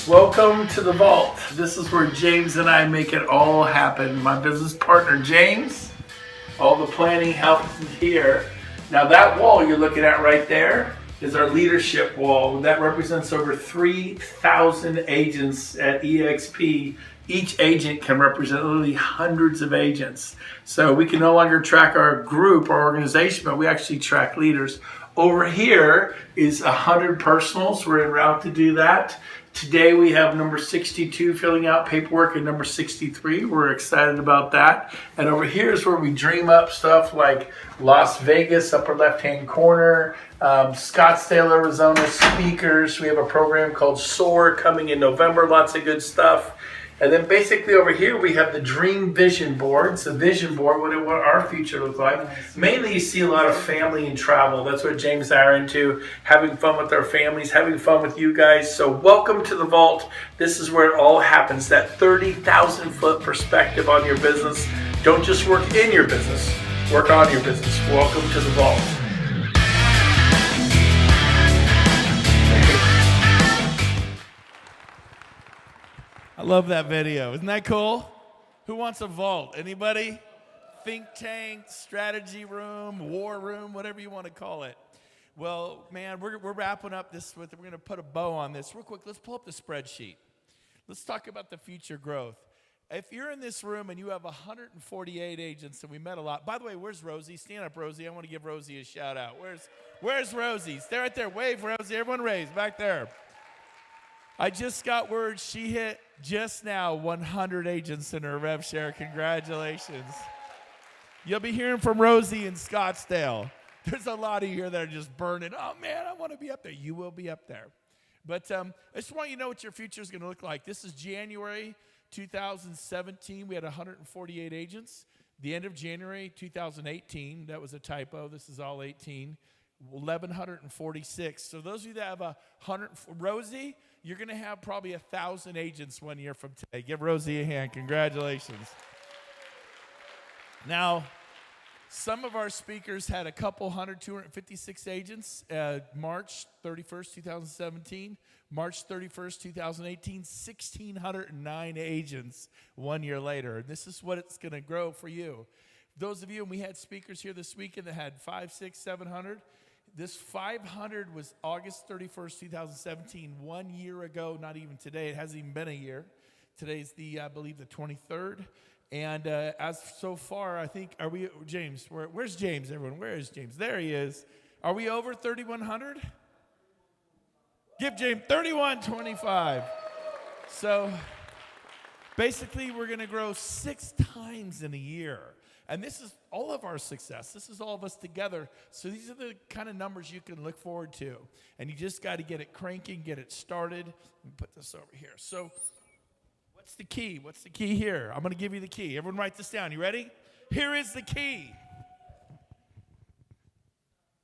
Welcome to the vault. This is where James and I make it all happen. My business partner, James. All the planning happens here. Now that wall you're looking at right there is our leadership wall. That represents over 3,000 agents at EXP. Each agent can represent literally hundreds of agents. So we can no longer track our group, our organization, but we actually track leaders. Over here is 100 personals. We're en route to do that. Today we have number 62 filling out paperwork and number 63. We're excited about that. And over here is where we dream up stuff like Las Vegas, upper left-hand corner, Scottsdale, Arizona speakers. We have a program called SOAR coming in November, lots of good stuff. And then basically over here we have the dream vision board. It's a vision board, what our future looks like. Nice. Mainly you see a lot of family and travel. That's what James and I are into, having fun with our families, having fun with you guys. So welcome to the vault. This is where it all happens, that 30,000 foot perspective on your business. Don't just work in your business, work on your business. Welcome to the vault. I love that video. Isn't that cool? Who wants a vault? Anybody? Think tank, strategy room, war room, whatever you want to call it. Well, man, we're wrapping up this we're going to put a bow on this. Real quick, let's pull up the spreadsheet. Let's talk about the future growth. If you're in this room and you have 148 agents, and we met a lot. By the way, where's Rosie? Stand up, Rosie. I want to give Rosie a shout out. Where's Rosie? Stay right there. Wave, Rosie. Everyone raise back there. I just got word she hit just now 100 agents in her rev share. Congratulations. You'll be hearing from Rosie in Scottsdale. There's a lot of you here that are just burning. Oh, man, I want to be up there. You will be up there. But I just want you to know what your future is going to look like. This is January 2017. We had 148 agents. The end of January 2018, that was a typo. This is all 18. 1,146. So those of you that have 100, Rosie, you're going to have probably 1,000 agents 1 year from today. Give Rosie a hand. Congratulations. Now, some of our speakers had a couple hundred, 256 agents. March 31st, 2017. March 31st, 2018, 1,609 agents 1 year later. And this is what it's going to grow for you. Those of you, and we had speakers here this weekend that had 500, 600, 700. This 500 was August 31st, 2017, 1 year ago, not even today. It hasn't even been a year. Today's I believe, the 23rd. And as so far, I think, are we, James, where's James, everyone? Where is James? There he is. Are we over 3,100? Give James 3,125. So basically, we're going to grow 6 times in a year. And this is all of our success. This is all of us together. So these are the kind of numbers you can look forward to. And you just got to get it cranking, get it started. Let me put this over here. So what's the key? What's the key here? I'm going to give you the key. Everyone write this down. You ready? Here is the key.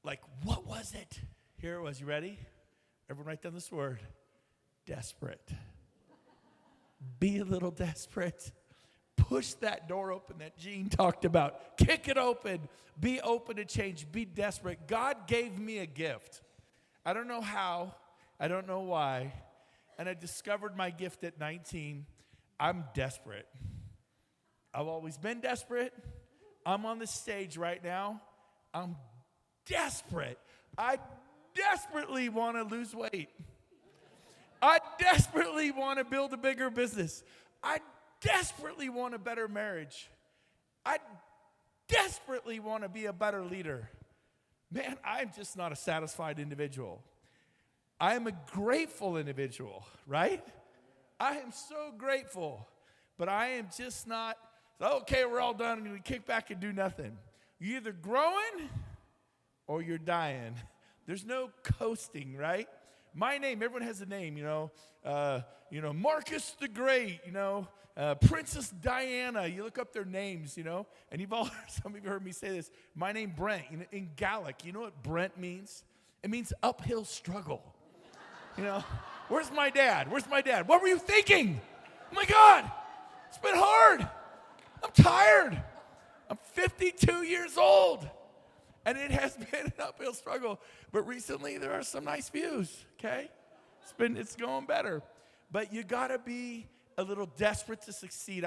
Like, what was it? Here it was. You ready? Everyone write down this word. Desperate. Be a little desperate. Push that door open that Gene talked about. Kick it open. Be open to change. Be desperate. God gave me a gift. I don't know how. I don't know why. And I discovered my gift at 19. I'm desperate. I've always been desperate. I'm on the stage right now. I'm desperate. I desperately want to lose weight. I desperately want to build a bigger business. I desperately want a better marriage. I desperately want to be a better leader. Man, I'm just not a satisfied individual. I am a grateful individual, right? I am so grateful, but I am just not, okay, we're all done, and we kick back and do nothing. You're either growing or you're dying. There's no coasting, right? My name, everyone has a name, Marcus the Great, Princess Diana. You look up their names, and some of you heard me say this. My name, Brent, in Gaelic, you know what Brent means? It means uphill struggle. Where's my dad? What were you thinking? Oh my God, it's been hard. I'm tired. I'm 52 years old. And it has been an uphill struggle. But recently, there are some nice views, okay? It's going better. But you got to be a little desperate to succeed.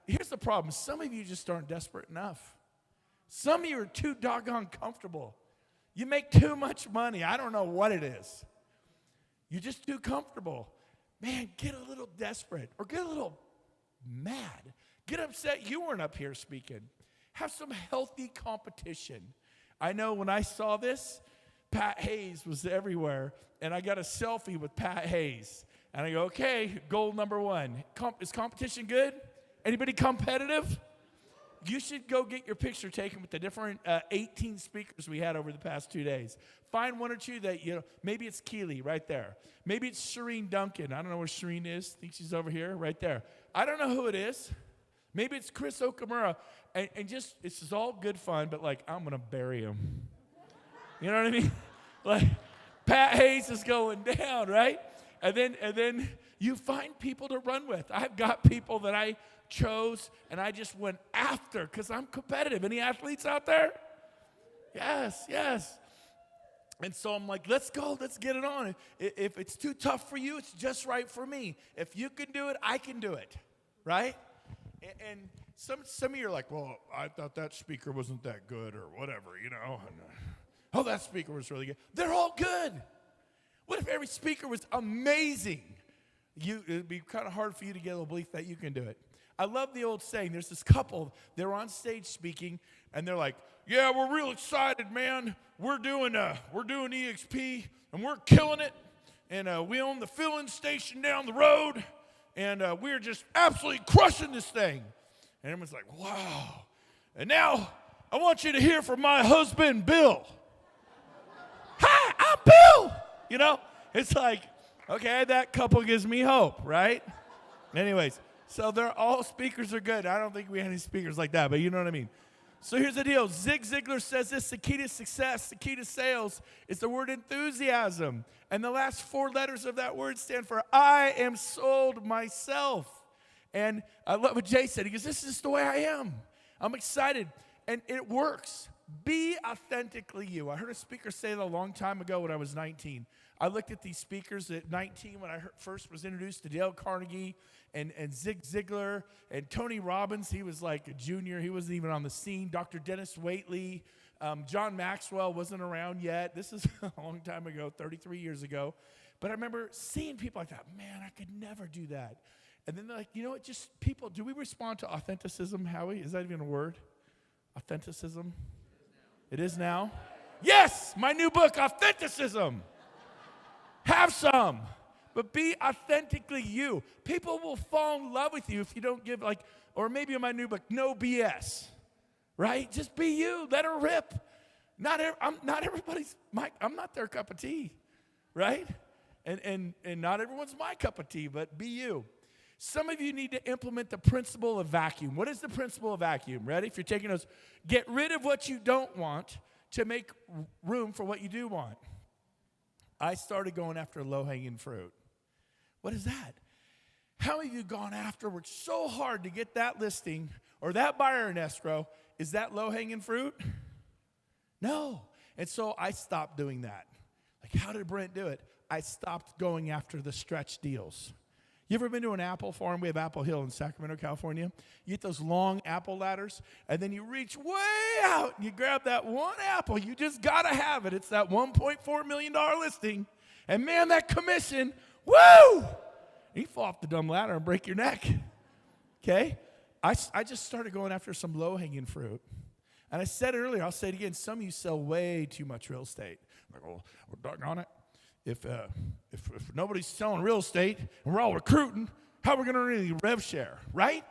Here's the problem. Some of you just aren't desperate enough. Some of you are too doggone comfortable. You make too much money. I don't know what it is. You're just too comfortable. Man, get a little desperate or get a little mad. Get upset you weren't up here speaking. Have some healthy competition. I know when I saw this, Pat Hayes was everywhere, and I got a selfie with Pat Hayes. And I go, okay, goal number 1. Is competition good? Anybody competitive? You should go get your picture taken with the different 18 speakers we had over the past 2 days. Find one or two that, maybe it's Keely right there. Maybe it's Shireen Duncan. I don't know where Shireen is. I think she's over here, right there. I don't know who it is. Maybe it's Chris Okamura. And just, it's just all good fun, but like, I'm going to bury him. You know what I mean? Like, Pat Hayes is going down, right? And then you find people to run with. I've got people that I chose and I just went after because I'm competitive. Any athletes out there? Yes. And so I'm like, let's go, let's get it on. If it's too tough for you, it's just right for me. If you can do it, I can do it, right? And some of you are like, well, I thought that speaker wasn't that good or whatever, And, oh, that speaker was really good. They're all good. What if every speaker was amazing? It'd be kind of hard for you to get a belief that you can do it. I love the old saying. There's this couple, they're on stage speaking, and they're like, yeah, we're real excited, man. We're doing EXP, and we're killing it. And we own the filling station down the road, and we're just absolutely crushing this thing. And everyone's like, wow. And now I want you to hear from my husband, Bill. Hi, I'm Bill. It's like, okay, that couple gives me hope, right? Anyways, so they're all speakers are good. I don't think we have any speakers like that, but you know what I mean. So here's the deal. Zig Ziglar says this: the key to success, the key to sales is the word enthusiasm. And the last 4 letters of that word stand for I am sold myself. And I love what Jay said. He goes, this is just the way I am. I'm excited. And it works. Be authentically you. I heard a speaker say that a long time ago when I was 19. I looked at these speakers at 19 when I first was introduced to Dale Carnegie and Zig Ziglar and Tony Robbins. He was like a junior. He wasn't even on the scene. Dr. Dennis Waitley. John Maxwell wasn't around yet. This is a long time ago, 33 years ago. But I remember seeing people like that. Man, I could never do that. And then they're like, you know what, just people, do we respond to authenticism, Howie? Is that even a word? Authenticism? It is now? Yes, my new book, Authenticism. Have some, but be authentically you. People will fall in love with you if you don't give or maybe in my new book, no BS, right? Just be you, let her rip. I'm not their cup of tea, right? And not everyone's my cup of tea, but be you. Some of you need to implement the principle of vacuum. What is the principle of vacuum? Ready? If you're taking notes, get rid of what you don't want to make room for what you do want. I started going after low-hanging fruit. What is that? How many of you gone after, worked so hard to get that listing or that buyer in escrow? Is that low-hanging fruit? No. And so I stopped doing that. Like, how did Brent do it? I stopped going after the stretch deals. You ever been to an apple farm? We have Apple Hill in Sacramento, California. You get those long apple ladders, and then you reach way out, and you grab that one apple. You just got to have it. It's that $1.4 million listing. And, man, that commission, woo! You fall off the dumb ladder and break your neck. Okay? I just started going after some low-hanging fruit. And I said it earlier, I'll say it again, some of you sell way too much real estate. Like, well, doggone it. If nobody's selling real estate and we're all recruiting, how are we going to earn any rev share? Right?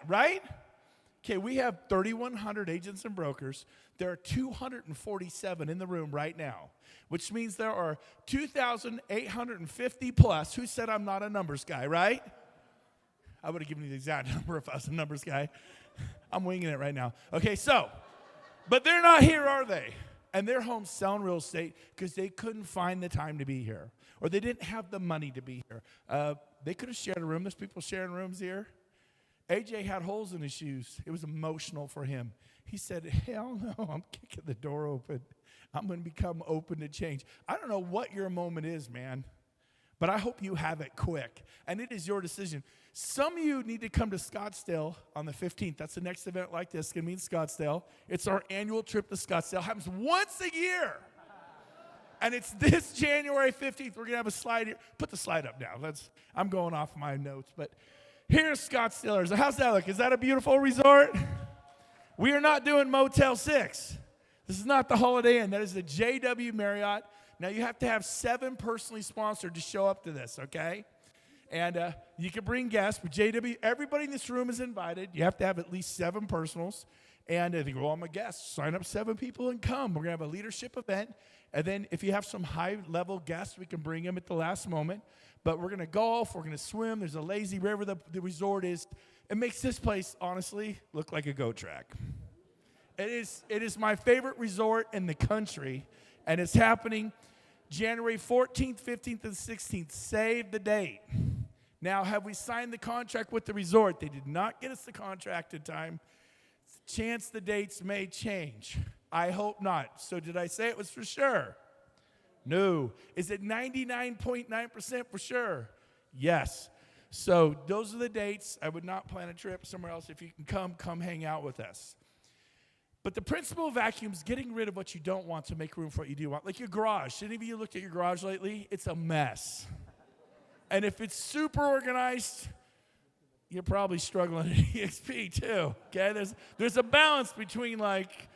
Okay, we have 3,100 agents and brokers. There are 247 in the room right now, which means there are 2,850 plus. Who said I'm not a numbers guy, right? I would have given you the exact number if I was a numbers guy. I'm winging it right now. Okay, but they're not here, are they? And they're home selling real estate because they couldn't find the time to be here. Or they didn't have the money to be here. They could have shared a room. There's people sharing rooms here. AJ had holes in his shoes. It was emotional for him. He said, hell no, I'm kicking the door open. I'm going to become open to change. I don't know what your moment is, man, but I hope you have it quick. And it is your decision. Some of you need to come to Scottsdale on the 15th. That's the next event like this. It's going to be in Scottsdale. It's our annual trip to Scottsdale. It happens once a year. And it's this January 15th. We're going to have a slide here. Put the slide up now. I'm going off my notes. But here's Scottsdale. How's that look? Is that a beautiful resort? We are not doing Motel 6. This is not the Holiday Inn. That is the JW Marriott. Now, you have to have 7 personally sponsored to show up to this, okay? And you can bring guests, but JW, everybody in this room is invited. You have to have at least 7 personals. And if you go, well, I'm a guest, sign up 7 people and come. We're going to have a leadership event. And then if you have some high-level guests, we can bring them at the last moment. But we're going to golf. We're going to swim. There's a lazy river the resort is. It makes this place, honestly, look like a goat track. It is my favorite resort in the country, and it's happening January 14th, 15th, and 16th. Save the date. Now, have we signed the contract with the resort? They did not get us the contract in time. Chance the dates may change. I hope not. So did I say it was for sure? No. Is it 99.9% for sure? Yes. So those are the dates. I would not plan a trip somewhere else. If you can come hang out with us. But the principle of vacuum is getting rid of what you don't want to make room for what you do want. Like your garage. Any of you looked at your garage lately? It's a mess. And if it's super organized, you're probably struggling at EXP too. Okay? There's a balance between like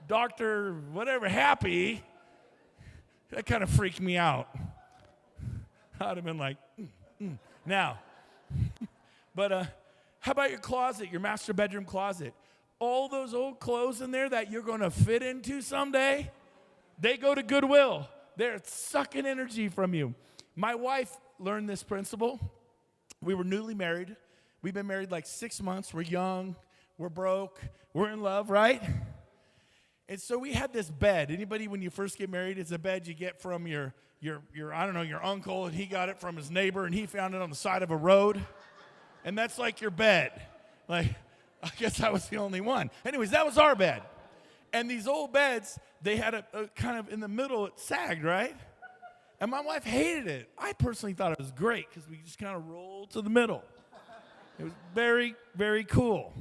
Dr. whatever happy. That kind of freaked me out. I'd have been like, Now, but how about your closet, your master bedroom closet? All those old clothes in there that you're going to fit into someday, they go to Goodwill. They're sucking energy from you. My wife learned this principle. We were newly married. We've been married like 6 months. We're young. We're broke. We're in love, right? And so we had this bed. Anybody, when you first get married, it's a bed you get from your I don't know, your uncle, and he got it from his neighbor, and he found it on the side of a road. And that's like your bed. Like, I guess I was the only one. Anyways, that was our bed. And these old beds, they had a kind of in the middle, it sagged, right? And my wife hated it. I personally thought it was great because we just kind of rolled to the middle. It was very, very cool.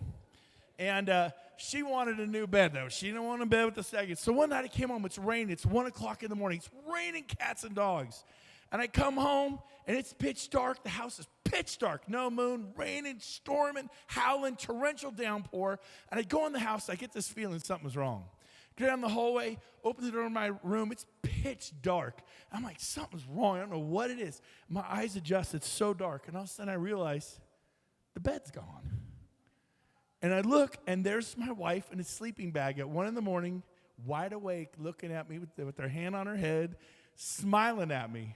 And she wanted a new bed, though. She didn't want a bed with the sagging. So one night I came home. It's raining. It's 1 o'clock in the morning. It's raining cats and dogs. And I come home, and it's pitch dark. The house is pitch dark. No moon, raining, storming, howling, torrential downpour. And I go in the house. I get this feeling something's wrong. Go down the hallway, open the door to my room. It's pitch dark. I'm like, something's wrong. I don't know what it is. My eyes adjust. It's so dark. And all of a sudden I realize the bed's gone. And I look, and there's my wife in a sleeping bag at 1 in the morning, wide awake, looking at me with her hand on her head, smiling at me.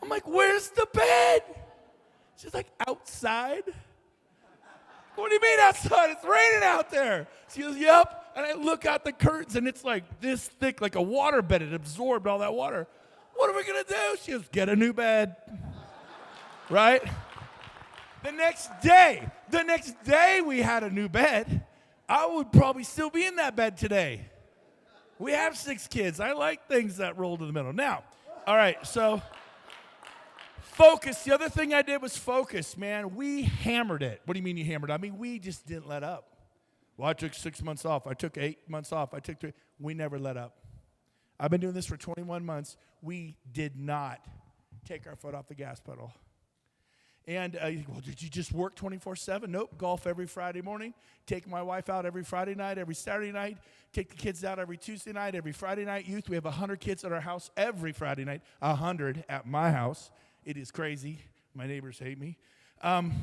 I'm like, where's the bed? She's like, outside. What do you mean outside? It's raining out there. She goes, yep. And I look out the curtains, and it's like this thick, like a water bed. It absorbed all that water. What are we going to do? She goes, get a new bed. Right? The next day we had a new bed. I would probably still be in that bed today. We have 6 kids. I like things that roll to the middle. Now, all right, so focus. The other thing I did was focus, man. We hammered it. What do you mean you hammered it? I mean, we just didn't let up. Well, I took 6 months off. I took 8 months off. I took 3. We never let up. I've been doing this for 21 months. We did not take our foot off the gas pedal. And, well, did you just work 24/7? Nope. Golf every Friday morning. Take my wife out every Friday night, every Saturday night. Take the kids out every Tuesday night, every Friday night. Youth, we have 100 kids at our house every Friday night. 100 at my house. It is crazy. My neighbors hate me. I'm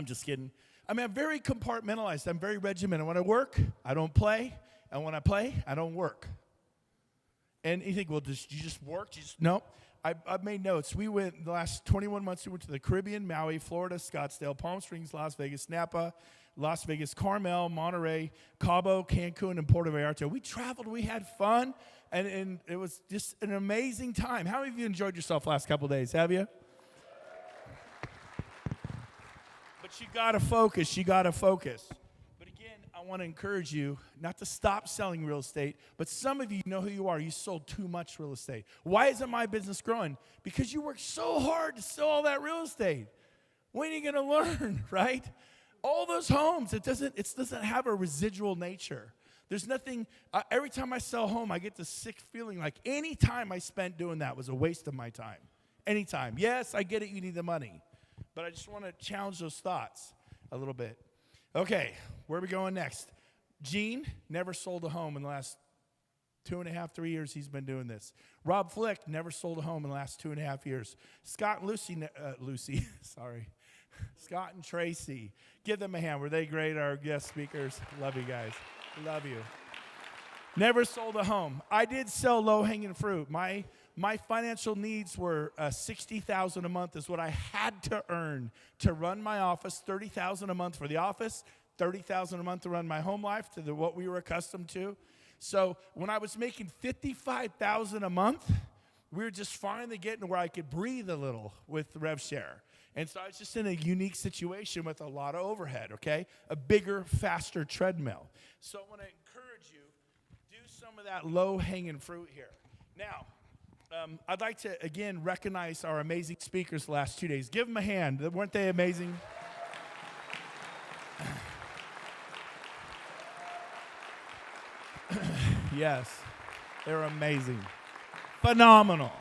just kidding. I mean, I'm very compartmentalized. I'm very regimented. When I work, I don't play. And when I play, I don't work. And you think, well, you just work? No. I've made notes. We went, the last 21 months, we went to the Caribbean, Maui, Florida, Scottsdale, Palm Springs, Las Vegas, Napa, Las Vegas, Carmel, Monterey, Cabo, Cancun, and Puerto Vallarta. We traveled. We had fun. And it was just an amazing time. How many of you enjoyed yourself last couple of days? Have you? But you got to focus. You got to focus. But again, I want to encourage you not to stop selling real estate. But some of you know who you are. You sold too much real estate. Why isn't my business growing? Because you worked so hard to sell all that real estate. When are you going to learn, right? All those homes, it doesn't have a residual nature. There's nothing, every time I sell a home, I get this sick feeling like any time I spent doing that was a waste of my time. Anytime. Yes, I get it, you need the money. But I just want to challenge those thoughts a little bit. Okay, where are we going next? Gene never sold a home in the last 2.5, 3 years he's been doing this. Rob Flick never sold a home in the last 2.5 years. Scott and Scott and Tracy. Give them a hand. Were they great, our guest speakers? Love you guys. Love you. Never sold a home. I did sell low-hanging fruit. My financial needs were $60,000 a month is what I had to earn to run my office, $30,000 a month for the office, $30,000 a month to run my home life to what we were accustomed to. So when I was making $55,000 a month, we were just finally getting to where I could breathe a little with RevShare. And so I was just in a unique situation with a lot of overhead, okay? A bigger, faster treadmill. So I want to encourage you, do some of that low-hanging fruit here. Now, I'd like to, again, recognize our amazing speakers the last 2 days. Give them a hand. Weren't they amazing? Yes, they're amazing. Phenomenal.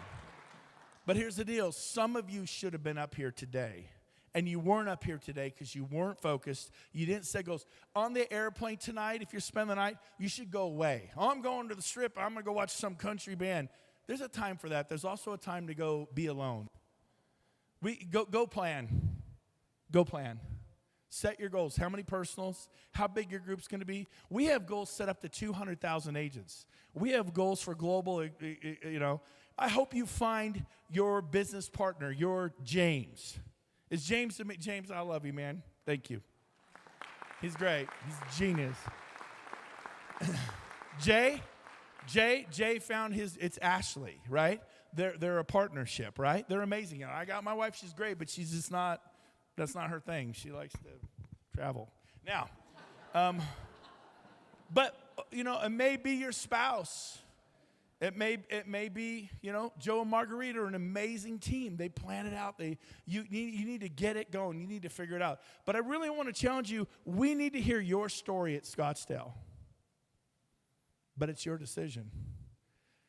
But here's the deal. Some of you should have been up here today, and you weren't up here today because you weren't focused. You didn't say, goes, on the airplane tonight, if you're spending the night, you should go away. Oh, I'm going to the Strip. I'm going to go watch some country band. There's a time for that. There's also a time to go be alone. Go plan. Go plan. Set your goals. How many personals? How big your group's going to be? We have goals set up to 200,000 agents. We have goals for global, I hope you find your business partner, your James. Is James, I love you, man. Thank you. He's great. He's a genius. Jay found it's Ashley, right? They're a partnership, right? They're amazing. I got my wife, she's great, but she's just that's not her thing. She likes to travel. Now, but, it may be your spouse. It may be, Joe and Margarita are an amazing team. They plan it out. You need to get it going. You need to figure it out. But I really want to challenge you. We need to hear your story at Scottsdale. But it's your decision.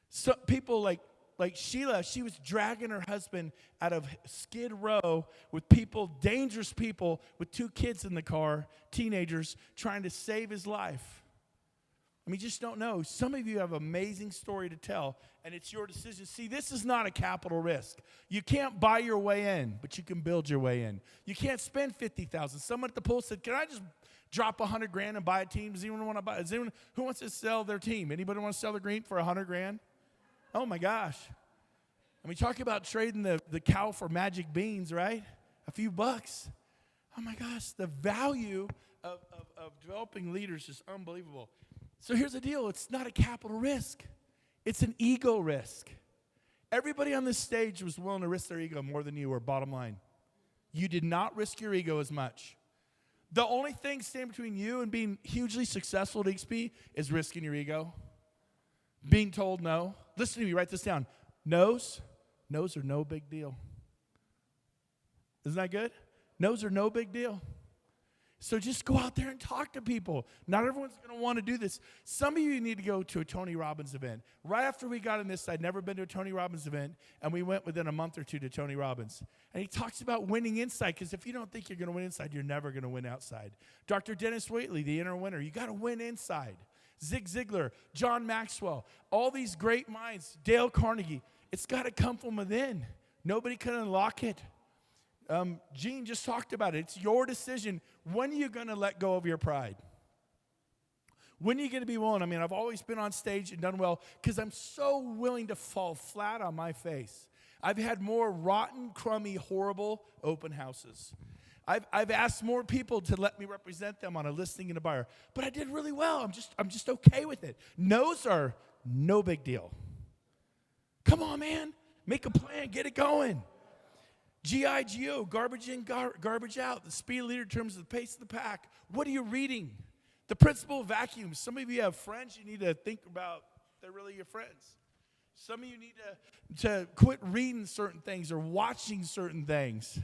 So people like Sheila, she was dragging her husband out of Skid Row with dangerous people with 2 kids in the car, teenagers, trying to save his life. I mean, just don't know. Some of you have an amazing story to tell, and it's your decision. See, this is not a capital risk. You can't buy your way in, but you can build your way in. You can't spend $50,000. Someone at the pool said, "Can I just drop $100,000 and buy a team?" Does anyone want to buy? Who wants to sell their team? Anybody want to sell their green for $100,000? Oh my gosh! And we talk about trading the cow for magic beans, right? A few bucks. Oh my gosh! The value of developing leaders is unbelievable. So here's the deal. It's not a capital risk. It's an ego risk. Everybody on this stage was willing to risk their ego more than you were, bottom line. You did not risk your ego as much. The only thing standing between you and being hugely successful at XP is risking your ego. Being told no. Listen to me, write this down. No's are no big deal. Isn't that good? No's are no big deal. So just go out there and talk to people. Not everyone's going to want to do this. Some of you need to go to a Tony Robbins event. Right after we got in this, I'd never been to a Tony Robbins event, and we went within a month or two to Tony Robbins. And he talks about winning inside, because if you don't think you're going to win inside, you're never going to win outside. Dr. Dennis Waitley, the inner winner, you got to win inside. Zig Ziglar, John Maxwell, all these great minds, Dale Carnegie. It's got to come from within. Nobody can unlock it. Gene just talked about it. It's your decision. When are you going to let go of your pride? When are you going to be willing? I mean, I've always been on stage and done well because I'm so willing to fall flat on my face. I've had more rotten, crummy, horrible open houses. I've asked more people to let me represent them on a listing and a buyer, but I did really well. I'm just okay with it. No's are no big deal. Come on, man. Make a plan. Get it going. G-I-G-O, garbage in, garbage out. The speed leader determines the pace of the pack. What are you reading? The principle of vacuum. Some of you have friends you need to think about. They're really your friends. Some of you need to quit reading certain things or watching certain things.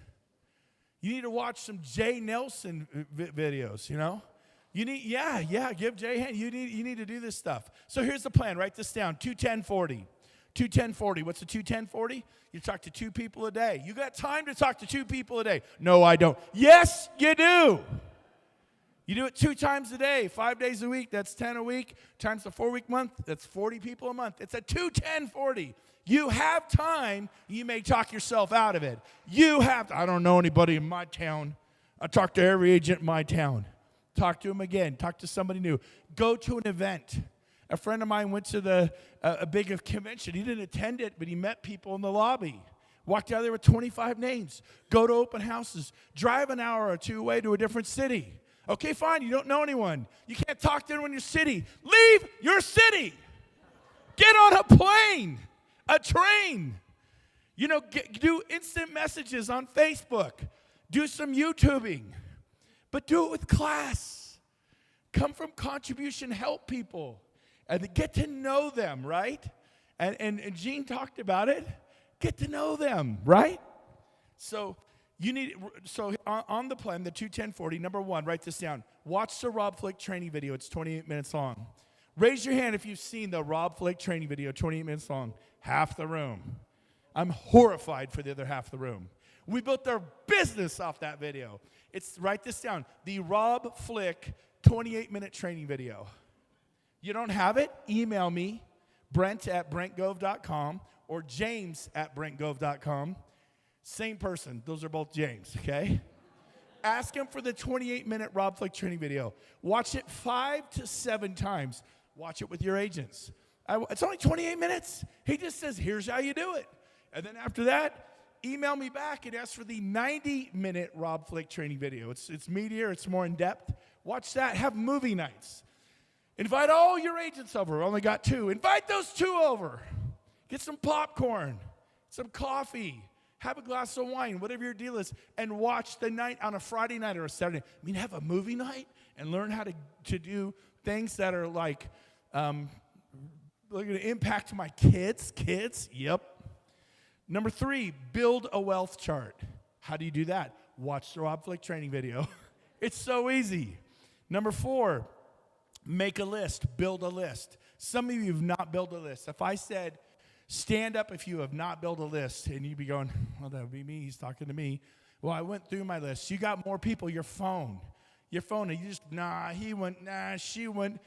You need to watch some Jay Nelson videos, you know? You need, give Jay a hand. You need to do this stuff. So here's the plan. Write this down. 2-10-40. 2-10-40. What's a 2-10-40? You talk to 2 people a day. You got time to talk to 2 people a day. No, I don't. Yes, you do. You do it 2 times a day, 5 days a week. That's 10 a week. Times the 4-week month, that's 40 people a month. It's a 2-10-40. You have time. You may talk yourself out of it. I don't know anybody in my town. I talk to every agent in my town. Talk to him again. Talk to somebody new. Go to an event. A friend of mine went to a big convention. He didn't attend it, but he met people in the lobby. Walked out there with 25 names. Go to open houses. Drive an hour or 2 away to a different city. Okay, fine, you don't know anyone. You can't talk to anyone in your city. Leave your city. Get on a plane, a train. You know, do instant messages on Facebook. Do some YouTubing. But do it with class. Come from contribution, help people. And get to know them, right? And Gene talked about it. Get to know them, right? So on the plan, the 2-10-40, number 1, write this down. Watch the Rob Flick training video. It's 28 minutes long. Raise your hand if you've seen the Rob Flick training video, 28 minutes long. Half the room. I'm horrified for the other half of the room. We built their business off that video. Write this down. The Rob Flick 28-minute training video. You don't have it? Email me, Brent@BrentGove.com or James@BrentGove.com. Same person. Those are both James, okay? Ask him for the 28-minute Rob Flick training video. Watch it 5 to 7 times. Watch it with your agents. It's only 28 minutes. He just says, here's how you do it. And then after that, email me back and ask for the 90-minute Rob Flick training video. It's meatier. It's more in-depth. Watch that. Have movie nights. Invite all your agents over. Only got 2. Invite those 2 over. Get some popcorn, some coffee. Have a glass of wine, whatever your deal is, and watch the night on a Friday night or a Saturday. I mean, have a movie night and learn how to do things that are like going to impact my kids. Kids, yep. Number 3, build a wealth chart. How do you do that? Watch the Rob Flick training video. It's so easy. Number 4, make a list. Build a list. Some of you have not built a list. If I said, stand up if you have not built a list, and you'd be going, well, that would be me. He's talking to me. Well, I went through my list. You got more people. Your phone, and you just, he went, she went.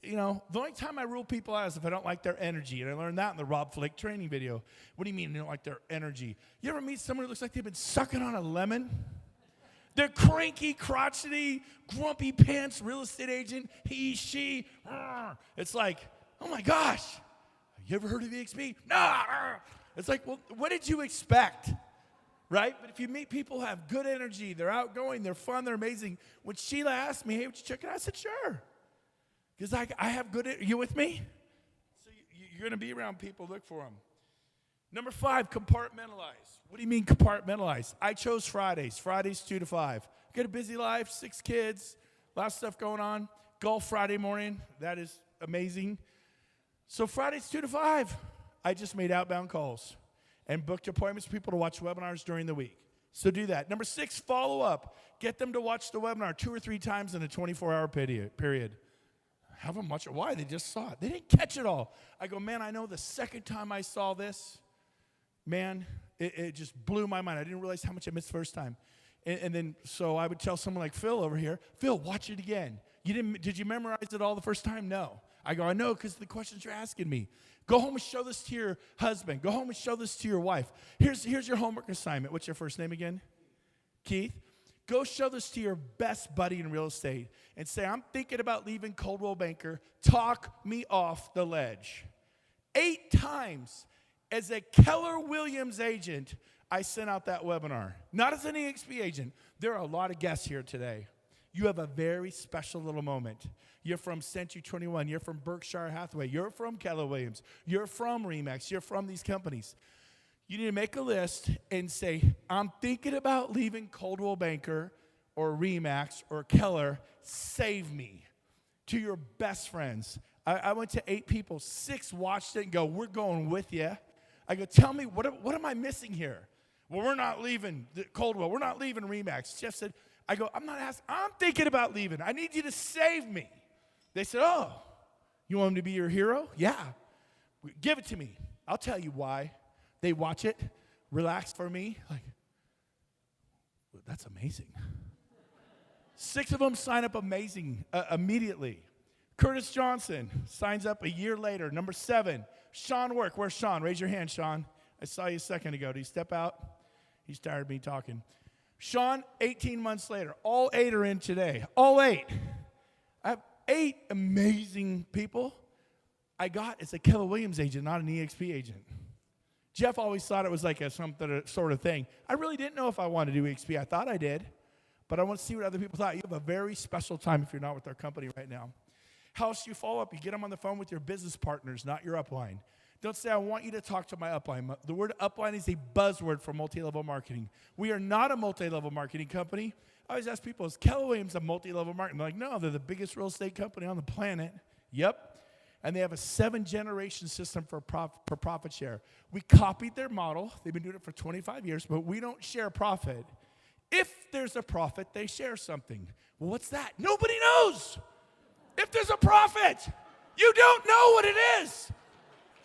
You know, the only time I rule people out is if I don't like their energy, and I learned that in the Rob Flick training video. What do you mean you don't like their energy? You ever meet someone who looks like they've been sucking on a lemon? They're cranky, crotchety, grumpy pants, real estate agent, he, she. It's like, oh my gosh. You ever heard of EXP? Nah. It's like, well, what did you expect? Right? But if you meet people who have good energy, they're outgoing, they're fun, they're amazing. When Sheila asked me, hey, would you check it out? I said, sure. Because I have good, you with me? So you're going to be around people, look for them. Number 5, compartmentalize. What do you mean compartmentalize? I chose Fridays 2 to 5. Got a busy life, 6 kids, a lot of stuff going on. Golf Friday morning, that is amazing. So Fridays 2 to 5, I just made outbound calls and booked appointments for people to watch webinars during the week. So do that. Number 6, follow up. Get them to watch the webinar 2 or 3 times in a 24-hour period. Have them watch it. Why? They just saw it. They didn't catch it all. I go, man, I know the second time I saw this, man, it just blew my mind. I didn't realize how much I missed the first time. And then, so I would tell someone like Phil over here, Phil, watch it again. Did you memorize it all the first time? No. I go, I know, because the questions you're asking me. Go home and show this to your husband. Go home and show this to your wife. Here's your homework assignment. What's your first name again? Keith. Go show this to your best buddy in real estate and say, I'm thinking about leaving Coldwell Banker. Talk me off the ledge. 8 times as a Keller Williams agent, I sent out that webinar. Not as an EXP agent. There are a lot of guests here today. You have a very special little moment. You're from Century 21. You're from Berkshire Hathaway. You're from Keller Williams. You're from RE/MAX. You're from these companies. You need to make a list and say, I'm thinking about leaving Coldwell Banker or Remax or Keller. Save me. To your best friends. I went to 8 people. 6 watched it and go, we're going with you. I go, tell me, what am I missing here? Well, we're not leaving Coldwell. We're not leaving Remax. Jeff said, I go, I'm not asking. I'm thinking about leaving. I need you to save me. They said, oh, you want him to be your hero? Yeah. Give it to me. I'll tell you why. They watch it, relax for me. Like, that's amazing. 6 of them sign up immediately. Curtis Johnson signs up a year later. Number 7, Sean Work. Where's Sean? Raise your hand, Sean. I saw you a second ago. Did he step out? He's tired of me talking. Sean, 18 months later. All 8 are in today. All 8. I have 8 amazing people I got as a Keller Williams agent, not an EXP agent. Jeff always thought it was like some sort of thing. I really didn't know if I wanted to do EXP. I thought I did, but I want to see what other people thought. You have a very special time if you're not with our company right now. How else do you follow up? You get them on the phone with your business partners, not your upline. Don't say, I want you to talk to my upline. The word upline is a buzzword for multi-level marketing. We are not a multi-level marketing company. I always ask people, is Keller Williams a multi-level marketing? They're like, no, they're the biggest real estate company on the planet. Yep. And they have a 7-generation system for profit share. We copied their model. They've been doing it for 25 years, but we don't share profit. If there's a profit, they share something. Well, what's that? Nobody knows. If there's a profit, you don't know what it is.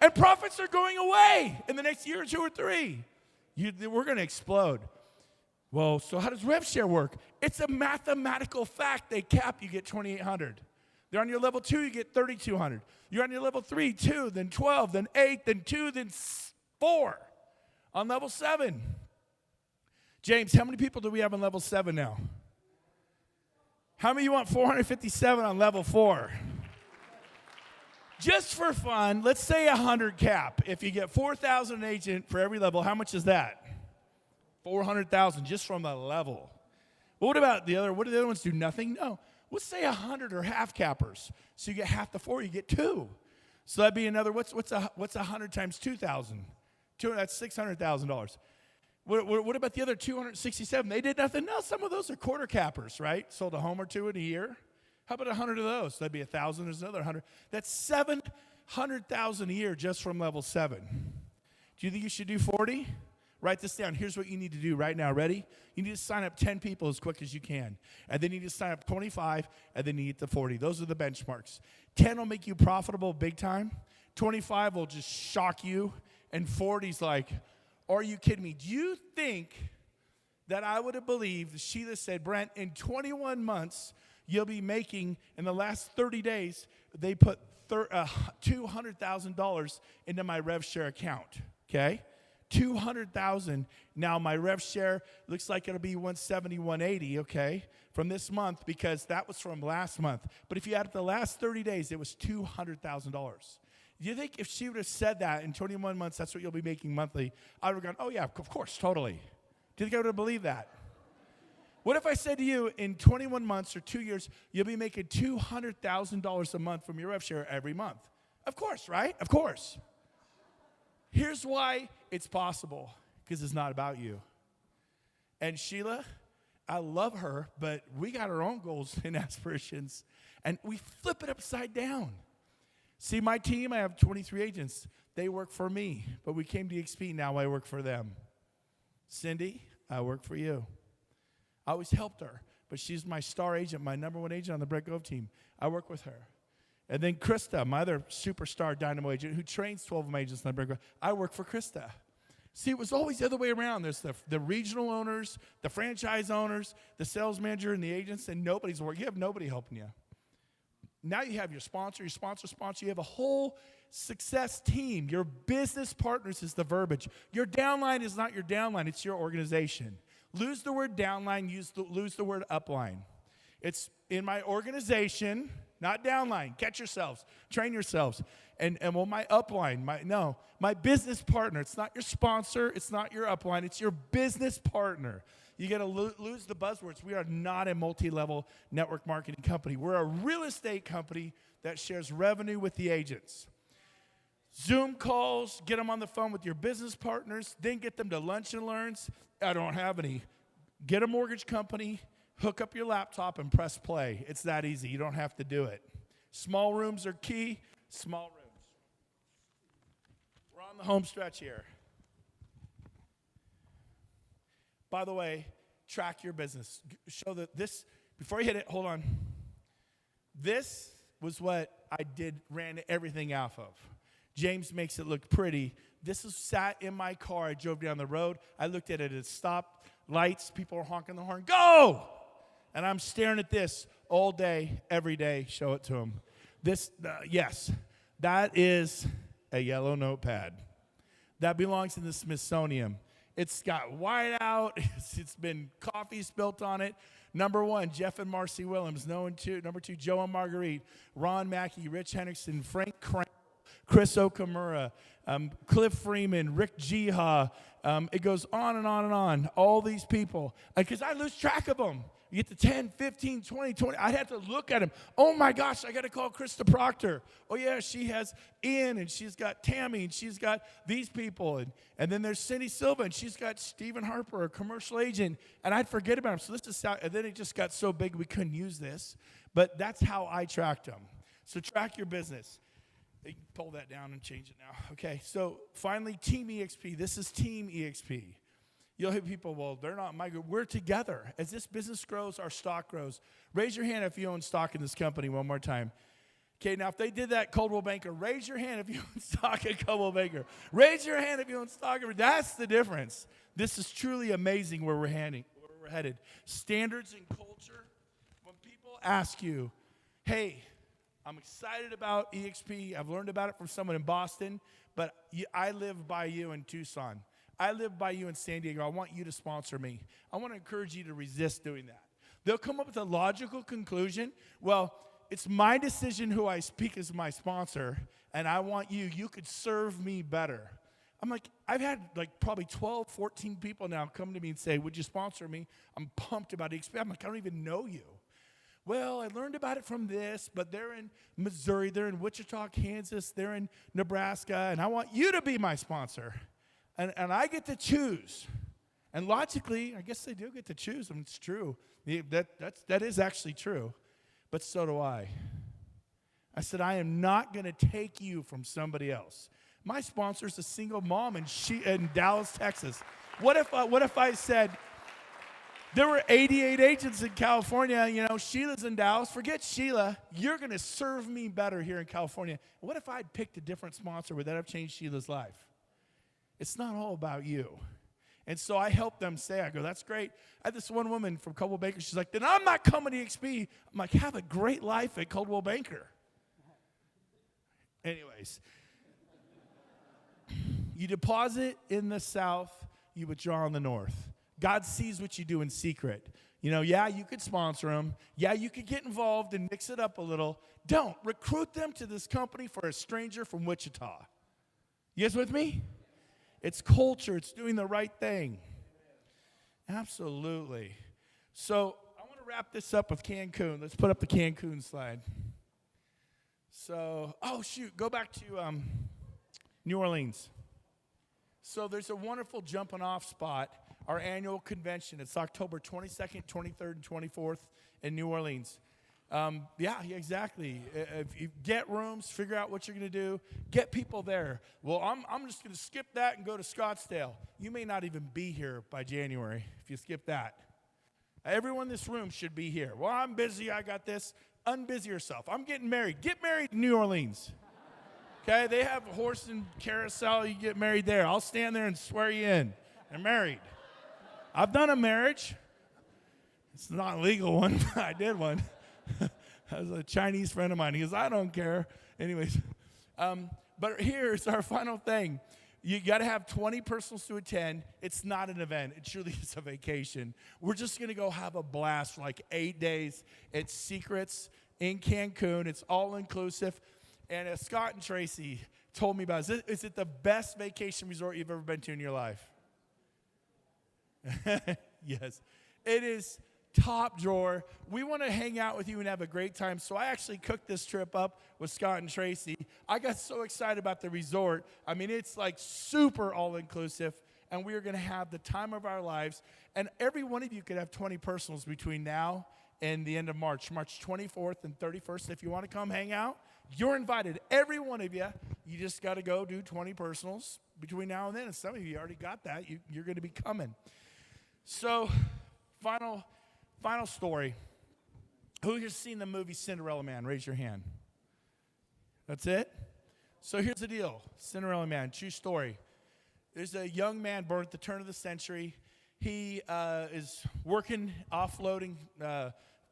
And profits are going away in the next year or 2 or 3. We're going to explode. Well, so how does rev share work? It's a mathematical fact. They cap, you get $2,800. They're on your level 2, you get $3,200. You're on your level 3, 2, then 12, then 8, then 2, then 4. On level 7. James, how many people do we have on level 7 now? How many of you want 457 on level 4? Just for fun, let's say 100 cap. If you get 4,000 an agent for every level, how much is that? 400,000 just from the level. Well, what about the other? What do the other ones do? Nothing? No. Let's say 100 are half cappers. So you get half the 4, you get 2. So that'd be another. What's 100 times 2,000? That's $600,000. What about the other 267? They did nothing. No, some of those are quarter cappers, right? Sold a home or 2 in a year. How about 100 of those? That'd be 1,000. There's another 100. That's 700,000 a year just from level 7. Do you think you should do 40? Write this down. Here's what you need to do right now. Ready? You need to sign up 10 people as quick as you can. And then you need to sign up 25, and then you get to 40. Those are the benchmarks. 10 will make you profitable big time. 25 will just shock you. And 40's like, are you kidding me? Do you think that I would have believed, Sheila said, Brent, in 21 months, you'll be making, in the last 30 days, they put $200,000 into my rev share account, okay? 200,000. Now my rev share looks like it'll be 170, 180, okay, from this month because that was from last month. But if you add up the last 30 days, it was $200,000. Do you think if she would have said that in 21 months, that's what you'll be making monthly, I would have gone, oh yeah, of course, totally. Do you think I would have believed that? What if I said to you in 21 months or 2 years, you'll be making $200,000 a month from your rev share every month? Of course, right? Of course. Here's why it's possible, because it's not about you. And Sheila, I love her, but we got our own goals and aspirations, and we flip it upside down. See, my team, I have 23 agents. They work for me, but we came to EXP, now I work for them. Cindy, I work for you. I always helped her, but she's my star agent, my #1 agent on the Brent Gove team. I work with her. And then Krista, my other superstar dynamo agent who trains 12 of my agents on the Brent Gove. I work for Krista. See, it was always the other way around. There's the regional owners, the franchise owners, the sales manager, and the agents, and nobody's working. You have nobody helping you. Now you have your sponsor, sponsor. You have a whole success team. Your business partners is the verbiage. Your downline is not your downline. It's your organization. Lose the word downline, lose the word upline. It's in my organization, not downline. Catch yourselves, train yourselves. And well, my upline, my business partner. It's not your sponsor, it's not your upline, it's your business partner. You got to lose the buzzwords. We are not a multi-level network marketing company. We're a real estate company that shares revenue with the agents. Zoom calls, get them on the phone with your business partners, then get them to lunch and learns. I don't have any. Get a mortgage company, hook up your laptop, and press play. It's that easy. You don't have to do it. Small rooms are key. Small rooms. We're on the home stretch here. By the way, track your business. Show that this, before you hit it, hold on. This was what I ran everything off of. James makes it look pretty. This is sat in my car. I drove down the road. I looked at it. It stopped lights. People are honking the horn. Go! And I'm staring at this all day, every day. Show it to them. This, yes, that is a yellow notepad. That belongs in the Smithsonian. It's got white out. It's been coffee spilt on it. Number 1, Jeff and Marcy Willems. Number 2, Joe and Marguerite. Ron Mackey, Rich Henriksen, Frank Crank, Chris Okamura, Cliff Freeman, Rick Jiha. It goes on and on and on. All these people. Because I lose track of them. You get to 10, 15, 20. I'd have to look at them. Oh, my gosh, I got to call Krista Proctor. Oh, yeah, she has Ian, and she's got Tammy, and she's got these people. And then there's Cindy Silva, and she's got Stephen Harper, a commercial agent. And I'd forget about him. So this is how, and then it just got so big we couldn't use this. But that's how I tracked them. So track your business. You can pull that down and change it now. Okay, so finally, Team EXP. This is Team EXP. You'll hear people, well, they're not my group. We're together. As this business grows, our stock grows. Raise your hand if you own stock in this company one more time. Okay, now if they did that, Coldwell Banker, raise your hand if you own stock at Coldwell Banker. Raise your hand if you own stock. That's the difference. This is truly amazing where we're headed. Standards and culture. When people ask you, hey, I'm excited about EXP. I've learned about it from someone in Boston, but I live by you in Tucson. I live by you in San Diego. I want you to sponsor me. I want to encourage you to resist doing that. They'll come up with a logical conclusion. Well, it's my decision who I speak as my sponsor, and I want you could serve me better. I'm like, I've had like probably 12, 14 people now come to me and say, would you sponsor me? I'm pumped about EXP. I'm like, I don't even know you. Well, I learned about it from this, but they're in Missouri, they're in Wichita, Kansas, they're in Nebraska, and I want you to be my sponsor. And I get to choose. And logically, I guess they do get to choose. I mean, it's true. That is actually true. But so do I. I said, I am not going to take you from somebody else. My sponsor is a single mom in Dallas, Texas. What if I said, there were 88 agents in California, Sheila's in Dallas. Forget Sheila. You're going to serve me better here in California. What if I'd picked a different sponsor? Would that have changed Sheila's life? It's not all about you. And so I help them say, I go, that's great. I had this one woman from Coldwell Banker. She's like, then I'm not coming to EXP. I'm like, have a great life at Coldwell Banker. Anyways, you deposit in the south, you withdraw in the north. God sees what you do in secret. Yeah, you could sponsor them. Yeah, you could get involved and mix it up a little. Don't. Recruit them to this company for a stranger from Wichita. You guys with me? It's culture. It's doing the right thing. Absolutely. So I want to wrap this up with Cancun. Let's put up the Cancun slide. So, go back to New Orleans. So there's a wonderful jumping off spot, our annual convention. It's October 22nd, 23rd, and 24th in New Orleans. Yeah, exactly. If you get rooms, figure out what you're going to do, get people there. Well, I'm just going to skip that and go to Scottsdale. You may not even be here by January if you skip that. Everyone in this room should be here. Well, I'm busy. I got this. Unbusy yourself. I'm getting married. Get married in New Orleans. Okay, they have a horse and carousel. You get married there. I'll stand there and swear you in. I'm married. I've done a marriage. It's not a legal one, but I did one. That was a Chinese friend of mine. He goes, I don't care. Anyways, but here's our final thing. You got to have 20 personals to attend. It's not an event. It truly is a vacation. We're just going to go have a blast for like 8 days. It's secrets in Cancun. It's all inclusive. And Scott and Tracy told me about it. Is it the best vacation resort you've ever been to in your life? Yes. It is top drawer. We want to hang out with you and have a great time. So I actually cooked this trip up with Scott and Tracy. I got so excited about the resort. I mean, it's like super all-inclusive, and we are going to have the time of our lives. And every one of you could have 20 personals between now and the end of March 24th and 31st. If you want to come hang out, you're invited. Every one of you. You just got to go do 20 personals between now and then. And some of you already got that. You're going to be coming. So, final story. Who has seen the movie Cinderella Man? Raise your hand. That's it? So here's the deal. Cinderella Man, true story. There's a young man born at the turn of the century. He is working, offloading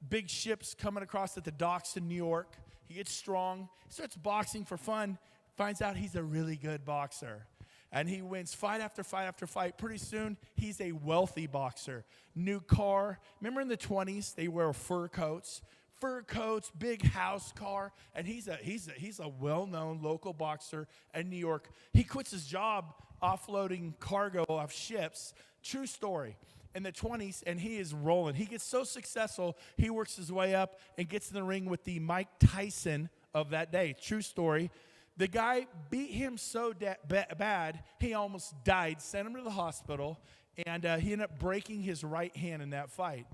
big ships coming across at the docks in New York. He gets strong. He starts boxing for fun. Finds out he's a really good boxer. And he wins fight after fight after fight. Pretty soon, he's a wealthy boxer. New car. Remember in the 20s, they wear fur coats. Fur coats, big house car. And he's a well-known local boxer in New York. He quits his job offloading cargo off ships. True story. In the 20s, and he is rolling. He gets so successful, he works his way up and gets in the ring with the Mike Tyson of that day. True story. The guy beat him so bad, he almost died, sent him to the hospital, and he ended up breaking his right hand in that fight.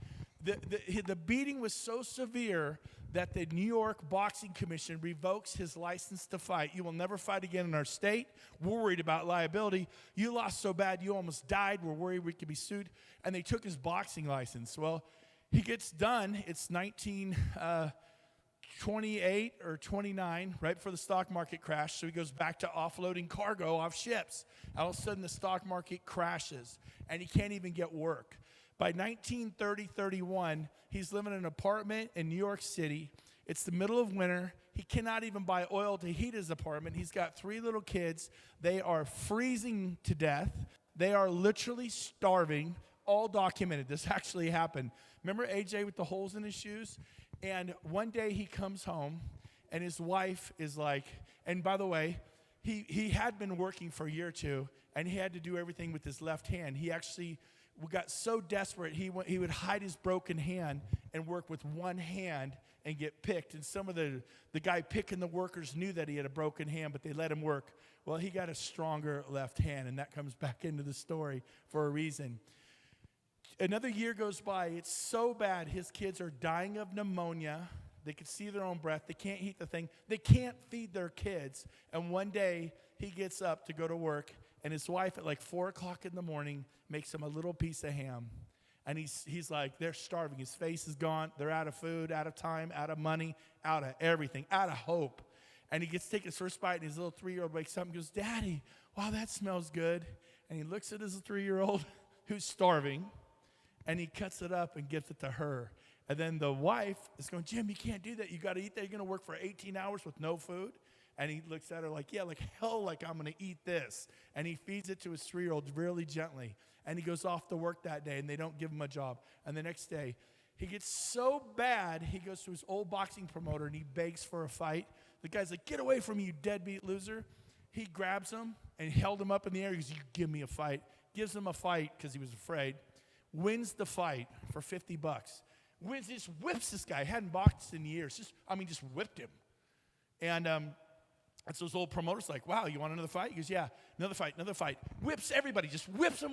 The beating was so severe that the New York Boxing Commission revokes his license to fight. You will never fight again in our state. We're worried about liability. You lost so bad you almost died. We're worried we could be sued. And they took his boxing license. Well, he gets done. It's 1928 or 29, right before the stock market crashed. So he goes back to offloading cargo off ships. All of a sudden, the stock market crashes, and he can't even get work. By 1930-31, he's living in an apartment in New York City. It's the middle of winter. He cannot even buy oil to heat his apartment. He's got 3 little kids. They are freezing to death. They are literally starving, all documented. This actually happened. Remember AJ with the holes in his shoes? And one day he comes home, and his wife is like, and by the way, he had been working for a year or two, and he had to do everything with his left hand. He actually got so desperate, he would hide his broken hand and work with one hand and get picked. And some of the guy picking the workers knew that he had a broken hand, but they let him work. Well, he got a stronger left hand, and that comes back into the story for a reason. Another year goes by. It's so bad. His kids are dying of pneumonia. They can see their own breath. They can't heat the thing. They can't feed their kids. And one day, he gets up to go to work, and his wife at like 4 o'clock in the morning makes him a little piece of ham. And he's like, they're starving. His face is gone. They're out of food, out of time, out of money, out of everything, out of hope. And he gets to take his first bite, and his little 3-year-old wakes up and goes, Daddy, wow, that smells good. And he looks at his 3-year-old who's starving, and he cuts it up and gives it to her. And then the wife is going, Jim, you can't do that. You got to eat that. You're going to work for 18 hours with no food. And he looks at her like, yeah, like hell, like I'm going to eat this. And he feeds it to his 3-year-old really gently. And he goes off to work that day, and they don't give him a job. And the next day, he gets so bad, he goes to his old boxing promoter, and he begs for a fight. The guy's like, get away from me, you deadbeat loser. He grabs him and held him up in the air. He goes, you give me a fight. Gives him a fight because he was afraid. Wins the fight for $50. Wins, just whips this guy. Hadn't boxed in years. Just whipped him. And so his old promoter's like, wow, you want another fight? He goes, yeah, another fight. Whips everybody. Just whips him.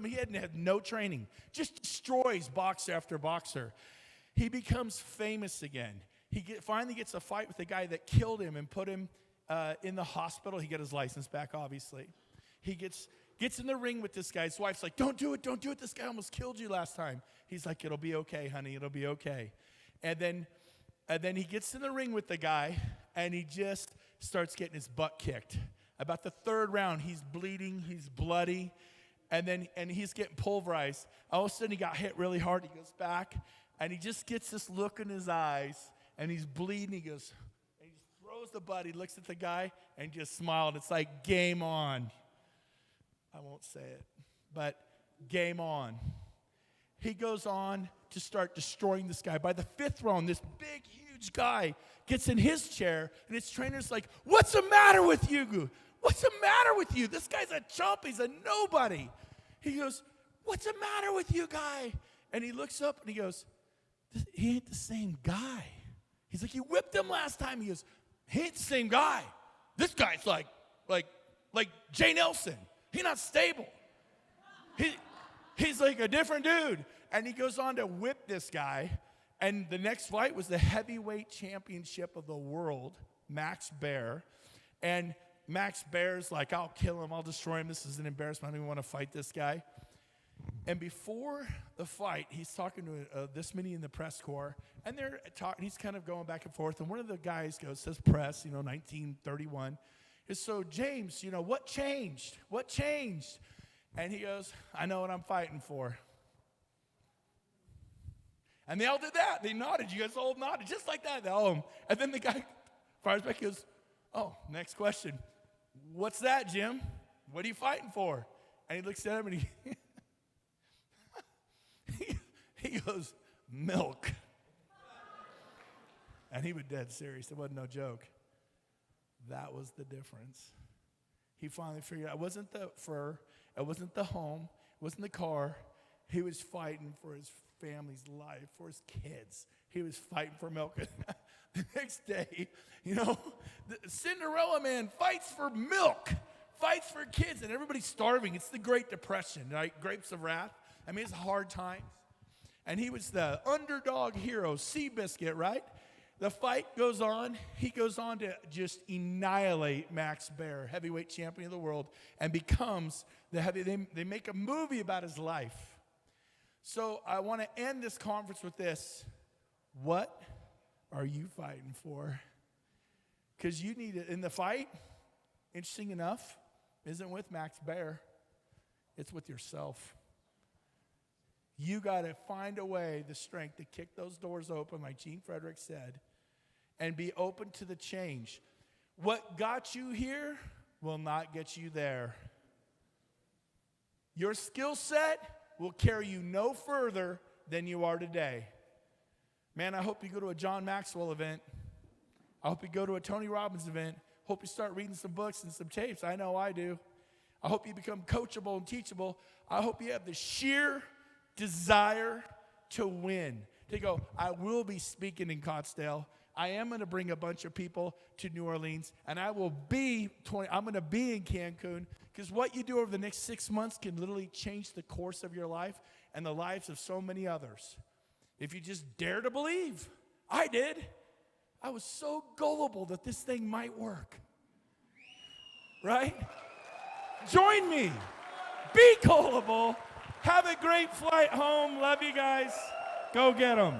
He hadn't had no training. Just destroys boxer after boxer. He becomes famous again. He finally gets a fight with the guy that killed him and put him in the hospital. He got his license back, obviously. He gets in the ring with this guy. His wife's like, don't do it. This guy almost killed you last time. He's like, it'll be okay, honey. It'll be okay. And then he gets in the ring with the guy, and he just starts getting his butt kicked. About the 3rd round, he's bleeding, he's bloody, and he's getting pulverized. All of a sudden, he got hit really hard. He goes back, and he just gets this look in his eyes, and he's bleeding. He goes, and he just throws the butt. He looks at the guy and just smiled. It's like, game on. I won't say it, but game on. He goes on to start destroying this guy. By the 5th round, this big, huge guy gets in his chair, and his trainer's like, what's the matter with you? What's the matter with you? This guy's a chump. He's a nobody. He goes, what's the matter with you, guy? And he looks up and he goes, he ain't the same guy. He's like, you whipped him last time. He goes, he ain't the same guy. This guy's like Jay Nelson. He's not stable. He's like a different dude. And he goes on to whip this guy. And the next fight was the heavyweight championship of the world, Max Baer. And Max Baer's like, I'll kill him. I'll destroy him. This is an embarrassment. I don't even want to fight this guy. And before the fight, he's talking to this many in the press corps. And they're talking. He's kind of going back and forth. And one of the guys says press, 1931. So, James, what changed? What changed? And he goes, I know what I'm fighting for. And they all did that. They nodded. You guys all nodded just like that. And then the guy fires back. He goes, oh, next question. What's that, Jim? What are you fighting for? And he looks at him and he goes, milk. And he was dead serious. It wasn't no joke. That was the difference. He finally figured out it wasn't the fur, it wasn't the home, it wasn't the car. He was fighting for his family's life, for his kids. He was fighting for milk. The next day, the Cinderella man fights for milk, fights for kids, and everybody's starving. It's the Great Depression, right? Grapes of Wrath. I mean, it's hard times. And he was the underdog hero, Seabiscuit, right? The fight goes on. He goes on to just annihilate Max Baer, heavyweight champion of the world, and becomes the they make a movie about his life. So I want to end this conference with this. What are you fighting for? Because you need it. In the fight, interesting enough, isn't with Max Baer. It's with yourself. You got to find a way, the strength to kick those doors open, like Gene Frederick said, and be open to the change. What got you here will not get you there. Your skill set will carry you no further than you are today. Man, I hope you go to a John Maxwell event. I hope you go to a Tony Robbins event. Hope you start reading some books and some tapes. I know I do. I hope you become coachable and teachable. I hope you have the sheer desire to win. To go, I will be speaking in Scottsdale. I am going to bring a bunch of people to New Orleans, and I'm going to be in Cancun, because what you do over the next 6 months can literally change the course of your life and the lives of so many others. If you just dare to believe. I did. I was so gullible that this thing might work. Right? Join me. Be gullible. Have a great flight home. Love you guys. Go get them.